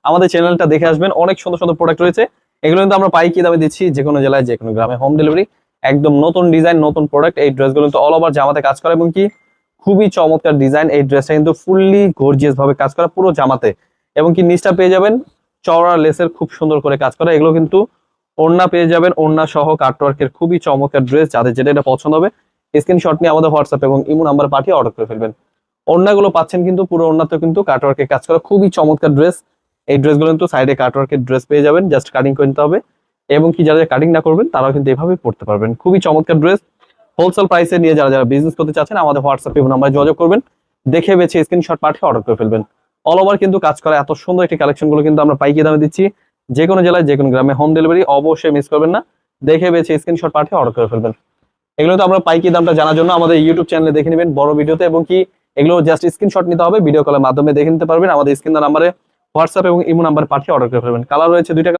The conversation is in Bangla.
আমাদের চ্যানেলটা দেখে আসবেন, অনেক সুন্দর সুন্দর প্রোডাক্ট রয়েছে। এগুলো কিন্তু আমরা পাইকারি দামে দিচ্ছি, যে কোনো জেলায় যে কোনো গ্রামে হোম ডেলিভারি। একদম নতুন ডিজাইন, নতুন প্রোডাক্ট। এই ড্রেসগুলো কিন্তু অল ওভার জামাতে কাজ করে এবং কি খুবই চমৎকার ডিজাইন। এই ড্রেসটা কিন্তু ফুললি গর্জিয়াস ভাবে কাজ করা পুরো জামাতে, এবং কি নিচটা পেয়ে যাবেন চওড়া লেসের খুব সুন্দর করে কাজ করা। এগুলো কিন্তু ওড়না পেয়ে যাবেন, ওড়না সহ কাটওয়ার্কের খুবই চমৎকার ড্রেস। যাদের যেটা এটা পছন্দ হবে স্ক্রিনশট নিয়ে আমাদের হোয়াটসঅ্যাপ এবং ইমো নাম্বার পাঠিয়ে অর্ডার করে ফেলবেন। ওড়নাগুলো পাচ্ছেন কিন্তু পুরো ওড়নাতে কিন্তু কাটওয়ার্কের কাজ করা, খুবই চমৎকার ড্রেস। এই ড্রেসগুলো কিন্তু সাইডে কাটওয়ার্কের ড্রেস পেয়ে যাবেন, জাস্ট কাটিং করে নিতে হবে। এবং কি যারা কাটিং না করবেন তারাও কিন্তু এভাবেই পড়তে পারবেন, খুবই চমৎকার ড্রেস। হোলসেল প্রাইসে নিয়ে যারা যারা বিজনেস করতে চাচ্ছেন আমাদের হোয়াটসঅ্যাপ এবং নাম্বারে যোগাযোগ করবেন, দেখে বেছে স্ক্রিনশট পাঠিয়ে অর্ডার করে ফেলবেন। অল ওভার কিন্তু কাজ করা এত সুন্দর একটি কালেকশন গুলো কিন্তু আমরা পাইকারি দামে দিচ্ছি, যে কোনো জেলায় যে কোনো গ্রামে হোম ডেলিভারি। অবশ্যই মিস করবেন না, দেখে বেছে স্ক্রিনশট পাঠিয়ে অর্ডার করে ফেলবেন। এগুলো তো আমরা পাইকারি দামটা জানার জন্য আমাদের ইউটিউব চ্যানেলে দেখে নেবেন বড় ভিডিওতে, এবং কি এগুলো জাস্ট স্ক্রিনশট নিতে হবে, ভিডিও কলের মাধ্যমে দেখে নিতে পারবেন। আমাদের স্ক্রিন নাম্বারে হোয়াটসঅ্যাপ এবং ইমো নাম্বার পাঠিয়ে অর্ডার করে ফেলবেন। কালার রয়েছে দুইটা।